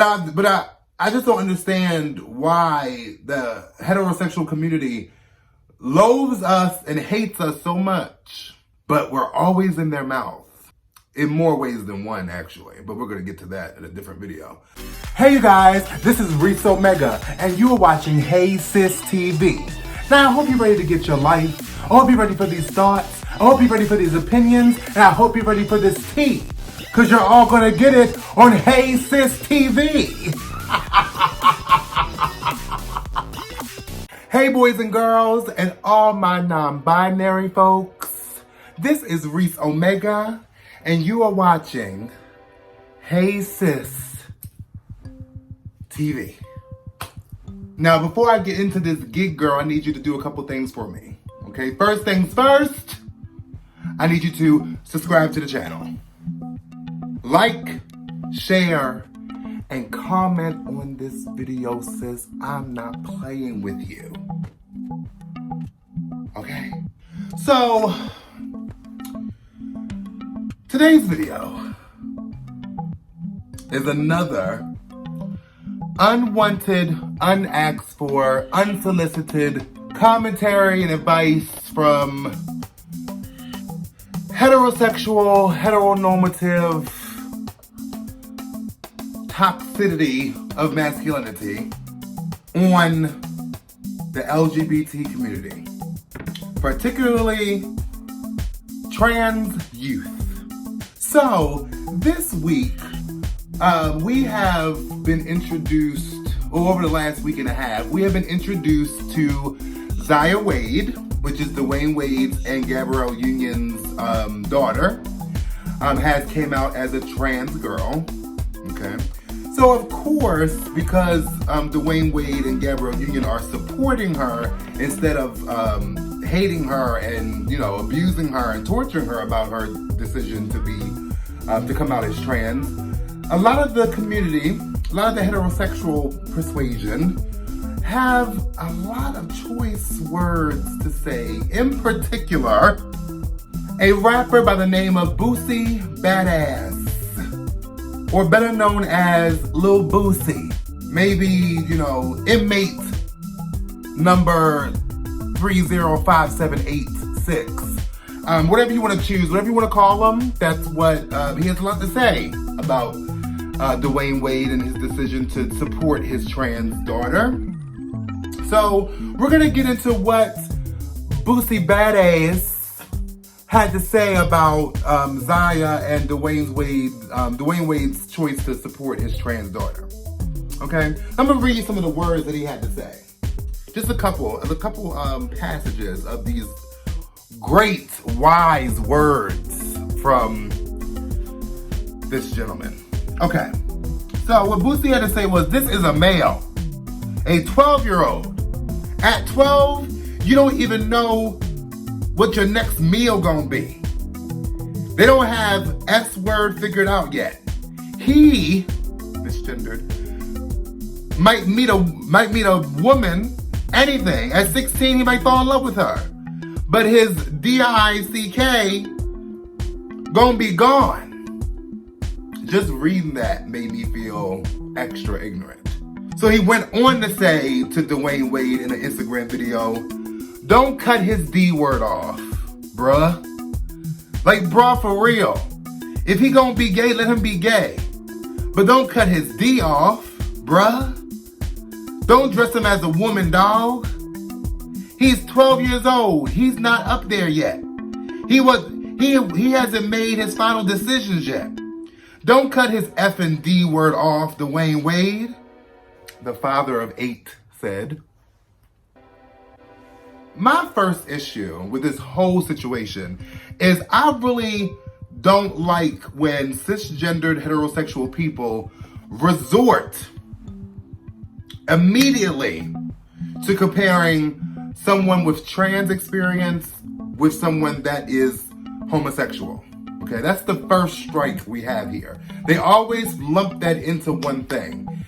I just don't understand why the heterosexual community loathes us and hates us so much, but we're always in their mouth. In more ways than one, actually, but we're gonna get to that in a different video. Hey you guys, this is Reese Omega, and you are watching Hey Sis TV. Now I hope you're ready to get your life. I hope you're ready for these thoughts. I hope you're ready for these opinions, and I hope you're ready for this tea, because you're all gonna get it on Hey Sis TV. Hey boys and girls, and all my non-binary folks. This is Reese Omega, and you are watching Hey Sis TV. Now, before I get into this gig, girl, I need you to do a couple things for me. Okay, first things first, I need you to subscribe to the channel. Like, share, and comment on this video, sis. I'm not playing with you. Okay? So, today's video is another unwanted, unasked for, unsolicited commentary and advice from heterosexual, heteronormative toxicity of masculinity on the LGBT community, particularly trans youth. So this week, we have been introduced, or over the last week and a half, we have been introduced to Zaya Wade, which is Dwayne Wade's and Gabrielle Union's daughter, has came out as a trans girl. Okay. So of course, because Dwayne Wade and Gabrielle Union are supporting her instead of hating her and, you know, abusing her and torturing her about her decision to be to come out as trans, a lot of the community, a lot of the heterosexual persuasion have a lot of choice words to say. In particular, a rapper by the name of Boosie Badass, or better known as Lil Boosie. Maybe, you know, inmate number 305786. Whatever you want to choose, whatever you want to call him, that's what, he has a lot to say about Dwayne Wade and his decision to support his trans daughter. So, we're gonna get into what Boosie Badass had to say about Zaya and Dwayne Wade's choice to support his trans daughter. Okay, I'm gonna read you some of the words that he had to say. Just a couple passages of these great, wise words from this gentleman. Okay, so what Boosie had to say was, this is a male, a 12-year-old. At 12, you don't even know what your next meal gonna be. They don't have S word figured out yet. He, misgendered, might meet a woman, anything. At 16, he might fall in love with her. But his DICK gonna be gone. Just reading that made me feel extra ignorant. So he went on to say to Dwayne Wade in an Instagram video, don't cut his D word off, bruh. Like, bruh, for real. If he gonna be gay, let him be gay. But don't cut his D off, bruh. Don't dress him as a woman, dog. He's 12 years old. He's not up there yet. He hasn't made his final decisions yet. Don't cut his F and D word off, Dwayne Wade, the father of 8 said. My first issue with this whole situation is I really don't like when cisgendered heterosexual people resort immediately to comparing someone with trans experience with someone that is homosexual. Okay, that's the first strike we have here. They always lump that into one thing.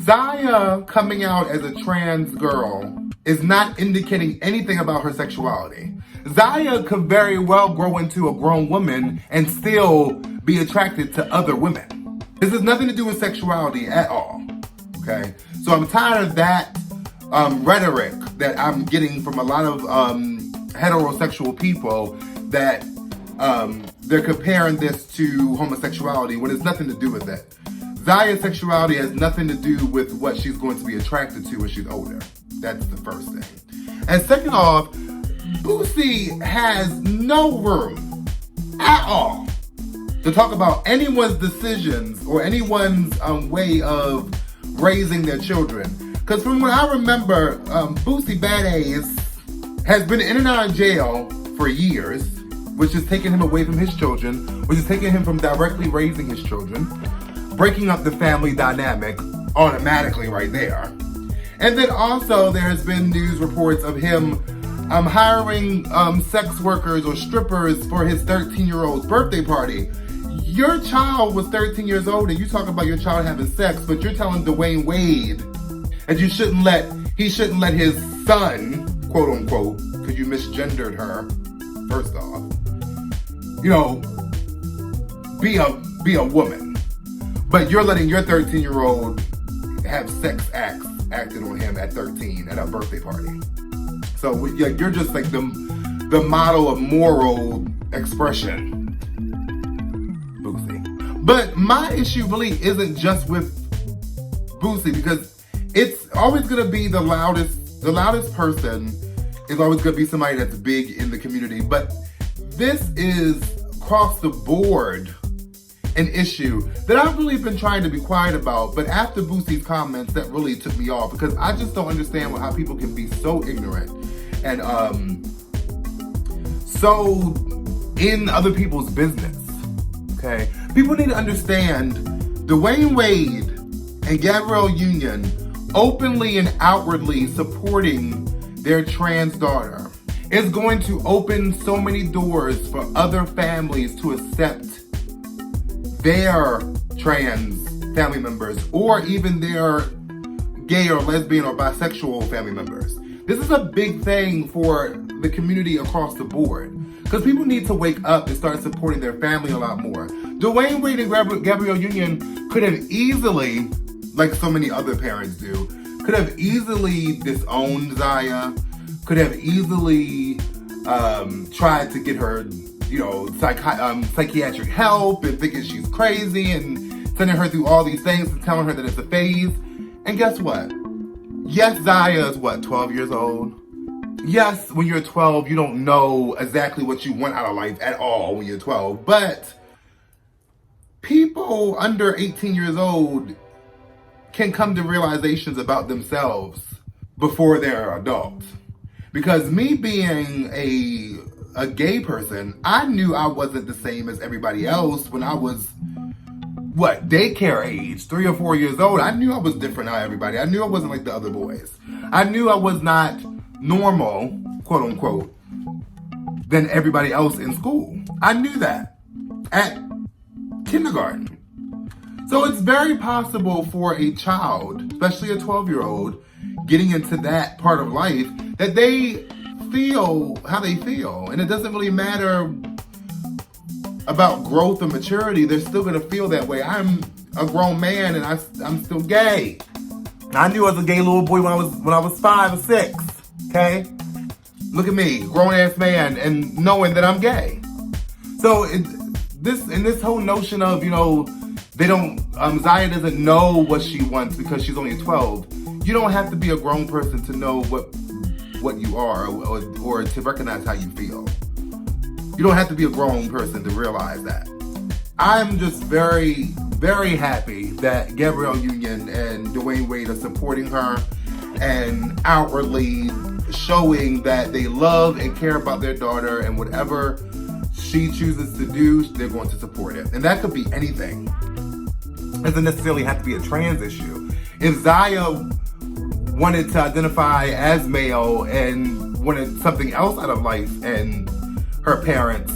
Zaya coming out as a trans girl is not indicating anything about her sexuality. Zaya could very well grow into a grown woman and still be attracted to other women. This has nothing to do with sexuality at all, okay? So I'm tired of that rhetoric that I'm getting from a lot of heterosexual people that they're comparing this to homosexuality when it's nothing to do with that. Zaya's sexuality has nothing to do with what she's going to be attracted to when she's older. That's the first thing. And second off, Boosie has no room at all to talk about anyone's decisions or anyone's way of raising their children. Because from what I remember, Boosie Badass has been in and out of jail for years, which is taking him away from his children, which is taking him from directly raising his children, breaking up the family dynamic automatically right there. And then also there has been news reports of him hiring sex workers or strippers for his 13-year-old's birthday party. Your child was 13 years old and you talk about your child having sex, but you're telling Dwayne Wade that he shouldn't let his son, quote unquote, because you misgendered her, first off, be a woman. But you're letting your 13-year-old have sex acts acted on him at 13 at a birthday party. So you're just like the model of moral expression, Boosie. But my issue really isn't just with Boosie, because it's always gonna be the loudest person is always gonna be somebody that's big in the community. But this is across the board an issue that I've really been trying to be quiet about, but after Boosie's comments, that really took me off, because I just don't understand how people can be so ignorant and so in other people's business, okay? People need to understand Dwayne Wade and Gabrielle Union openly and outwardly supporting their trans daughter is going to open so many doors for other families to accept their trans family members, or even their gay or lesbian or bisexual family members. This is a big thing for the community across the board, because people need to wake up and start supporting their family a lot more. Dwayne Wade and Gabrielle Union could have easily, like so many other parents do, could have easily disowned Zaya, could have easily tried to get her psychiatric help and thinking she's crazy and sending her through all these things and telling her that it's a phase. And guess what? Yes, Zaya is 12 years old? Yes, when you're 12, you don't know exactly what you want out of life at all when you're 12. But people under 18 years old can come to realizations about themselves before they're adults. Because me being a gay person, I knew I wasn't the same as everybody else when I was, daycare age, 3 or 4 years old. I knew I was different than everybody. I knew I wasn't like the other boys. I knew I was not normal, quote unquote, than everybody else in school. I knew that at kindergarten. So it's very possible for a child, especially a 12-year-old, getting into that part of life, that they feel how they feel. And it doesn't really matter about growth or maturity. They're still going to feel that way. I'm a grown man and I'm still gay. I knew I was a gay little boy when I was 5 or 6. Okay? Look at me, grown ass man, and knowing that I'm gay. So this whole notion of, Zaya doesn't know what she wants because she's only 12. You don't have to be a grown person to know what you are or to recognize how you feel. You don't have to be a grown person to realize that. I'm just very, very happy that Gabrielle Union and Dwayne Wade are supporting her and outwardly showing that they love and care about their daughter, and whatever she chooses to do, they're going to support it. And that could be anything. It doesn't necessarily have to be a trans issue. If Zaya wanted to identify as male and wanted something else out of life and her parents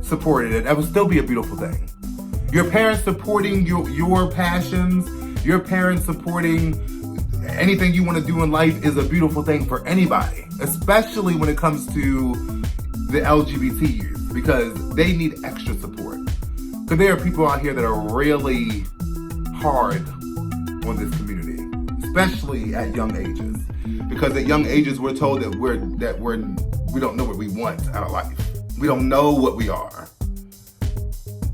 supported it, that would still be a beautiful thing. Your parents supporting your passions, your parents supporting anything you want to do in life is a beautiful thing for anybody, especially when it comes to the LGBT youth, because they need extra support. Because there are people out here that are really hard on this community, especially at young ages. Because at young ages, we're told that we don't know what we want out of life. We don't know what we are.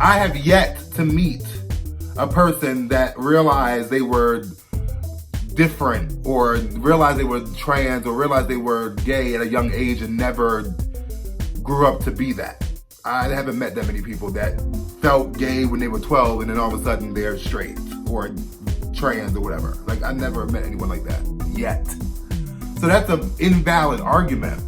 I have yet to meet a person that realized they were different, or realized they were trans, or realized they were gay at a young age and never grew up to be that. I haven't met that many people that felt gay when they were 12 and then all of a sudden they're straight or trans or whatever. Like, I never met anyone like that yet. So that's an invalid argument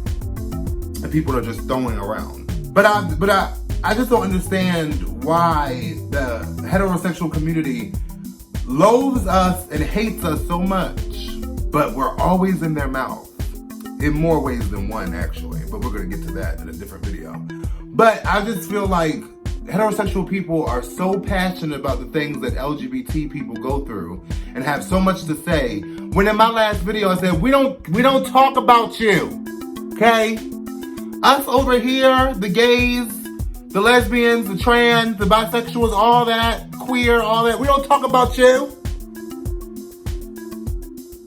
that people are just throwing around. But I just don't understand why the heterosexual community loathes us and hates us so much, but we're always in their mouth. In more ways than one, actually. But we're going to get to that in a different video. But I just feel like heterosexual people are so passionate about the things that LGBT people go through and have so much to say. When in my last video I said, we don't talk about you. Okay? Us over here, the gays, the lesbians, the trans, the bisexuals, all that, queer, all that, we don't talk about you.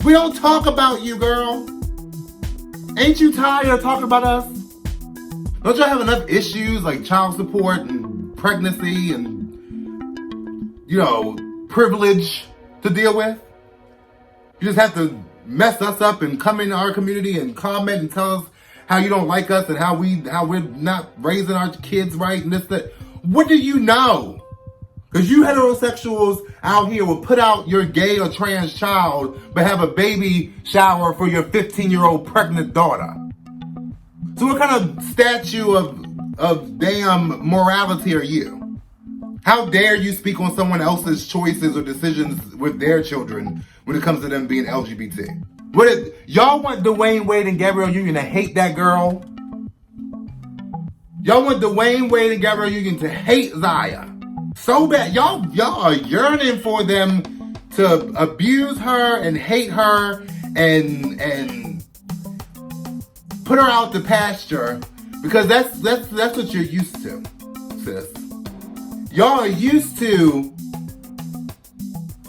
We don't talk about you, girl. Ain't you tired of talking about us? Don't y'all have enough issues like child support and pregnancy and, privilege to deal with? You just have to mess us up and come into our community and comment and tell us how you don't like us and how we're not raising our kids right and this, that. What do you know? Because you heterosexuals out here will put out your gay or trans child but have a baby shower for your 15-year-old pregnant daughter. So what kind of statue of damn morality are you? How dare you speak on someone else's choices or decisions with their children when it comes to them being LGBT? Y'all want Dwayne Wade and Gabrielle Union to hate that girl? Y'all want Dwayne Wade and Gabrielle Union to hate Zaya so bad. Y'all are yearning for them to abuse her and hate her and put her out to pasture, because that's what you're used to, sis. Y'all are used to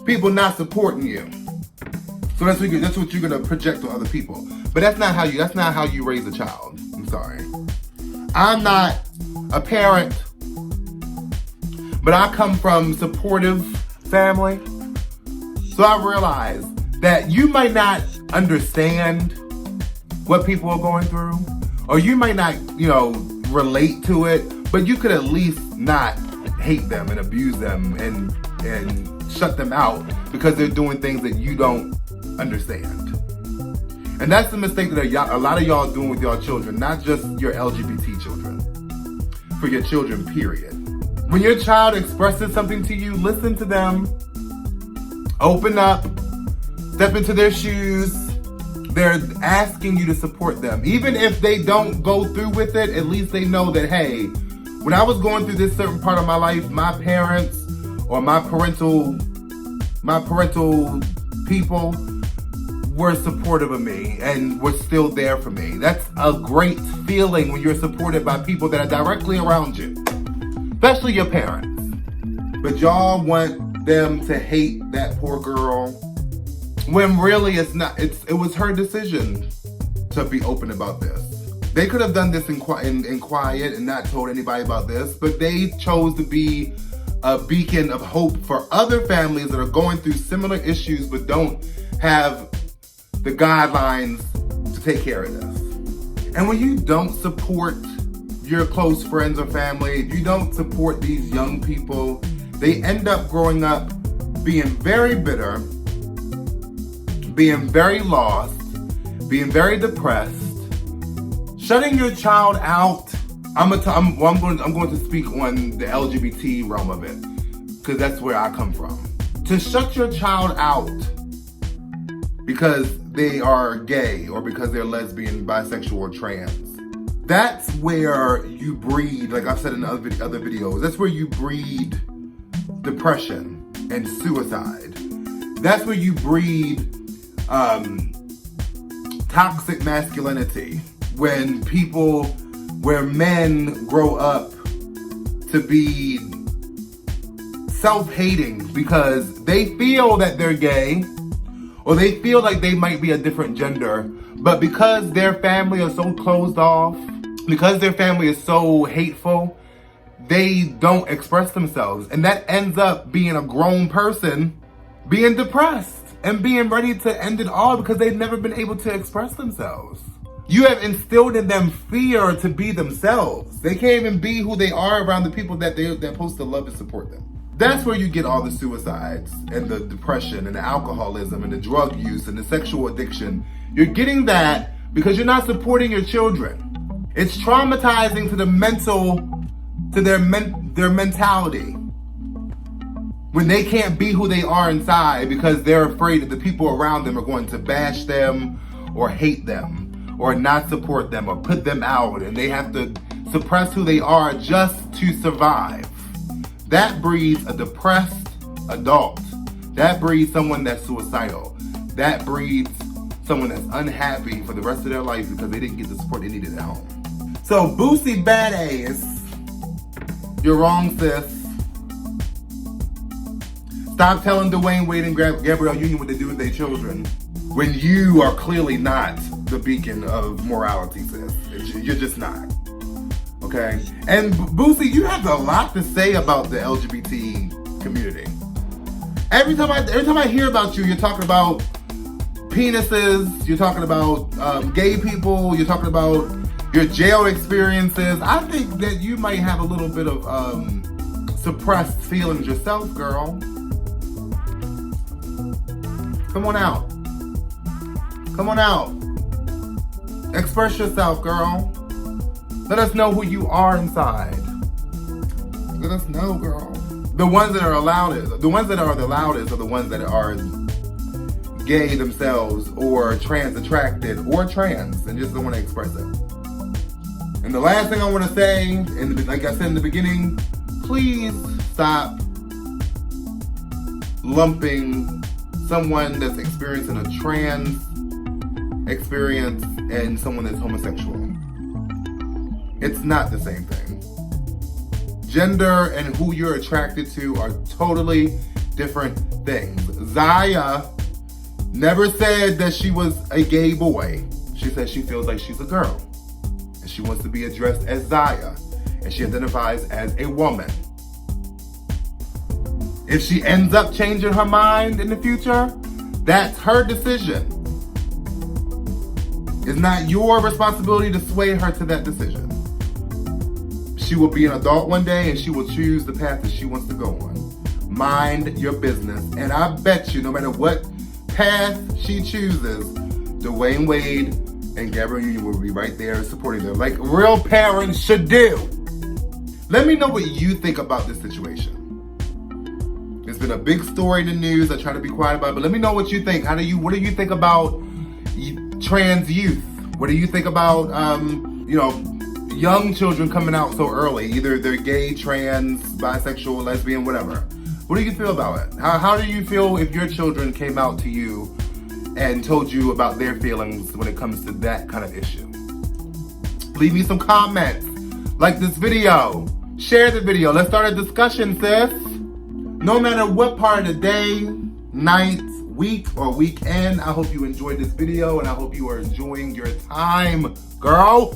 people not supporting you. So that's what you're gonna project on other people. But that's not how you raise a child. I'm sorry. I'm not a parent, but I come from supportive family. So I realize that you might not understand what people are going through, or you might not, relate to it, but you could at least not hate them and abuse them and shut them out because they're doing things that you don't understand. And that's the mistake that a lot of y'all doing with y'all children, not just your LGBT children, for your children, period. When your child expresses something to you, listen to them, open up, step into their shoes. They're asking you to support them. Even if they don't go through with it, at least they know that, hey, when I was going through this certain part of my life, my parents or my parental people were supportive of me and were still there for me. That's a great feeling when you're supported by people that are directly around you, especially your parents. But y'all want them to hate that poor girl, when really it's not. It was her decision to be open about this. They could have done this in quiet and not told anybody about this, but they chose to be a beacon of hope for other families that are going through similar issues but don't have the guidelines to take care of this. And when you don't support your close friends or family, if you don't support these young people, they end up growing up being very bitter, being very lost, being very depressed, shutting your child out. I'm going to speak on the LGBT realm of it, because that's where I come from. To shut your child out because they are gay or because they're lesbian, bisexual, or trans, that's where you breed, like I've said in other videos, that's where you breed depression and suicide. That's where you breed toxic masculinity. Where men grow up to be self-hating because they feel that they're gay or they feel like they might be a different gender, but because their family is so closed off, because their family is so hateful, they don't express themselves. And that ends up being a grown person being depressed and being ready to end it all because they've never been able to express themselves. You have instilled in them fear to be themselves. They can't even be who they are around the people that they're supposed to love and support them. That's where you get all the suicides and the depression and the alcoholism and the drug use and the sexual addiction. You're getting that because you're not supporting your children. It's traumatizing to the their mentality when they can't be who they are inside because they're afraid that the people around them are going to bash them or hate them or not support them or put them out, and they have to suppress who they are just to survive. That breeds a depressed adult. That breeds someone that's suicidal. That breeds someone that's unhappy for the rest of their life because they didn't get the support they needed at home. So Boosie badass, you're wrong, sis. Stop telling Dwayne Wade and Gabrielle Union what to do with their children when you are clearly not the beacon of morality, sis. You're just not. Okay? And Boosie, you have a lot to say about the LGBT community. Every time I hear about you, you're talking about penises, you're talking about gay people, you're talking about your jail experiences. I think that you might have a little bit of suppressed feelings yourself, girl. Come on out. Come on out. Express yourself, girl. Let us know who you are inside. Let us know, girl. The ones that are the loudest are the ones that are gay themselves or trans attracted or trans and just don't want to express it. And the last thing I want to say, and like I said in the beginning, please stop lumping someone that's experiencing a trans experience and someone that's homosexual. It's not the same thing. Gender and who you're attracted to are totally different things. Zaya never said that she was a gay boy. She said she feels like she's a girl. And she wants to be addressed as Zaya. And she identifies as a woman. If she ends up changing her mind in the future, that's her decision. It's not your responsibility to sway her to that decision. She will be an adult one day and she will choose the path that she wants to go on. Mind your business. And I bet you, no matter what path she chooses, Dwayne Wade and Gabrielle Union will be right there supporting her like real parents should do. Let me know what you think about this situation. It's been a big story in the news. I try to be quiet about it, but let me know what you think. What do you think about trans youth? What do you think about, young children coming out so early? Either they're gay, trans, bisexual, lesbian, whatever. What do you feel about it? How do you feel if your children came out to you and told you about their feelings when it comes to that kind of issue? Leave me some comments. Like this video. Share the video. Let's start a discussion, sis. No matter what part of the day, night, week, or weekend, I hope you enjoyed this video and I hope you are enjoying your time, girl.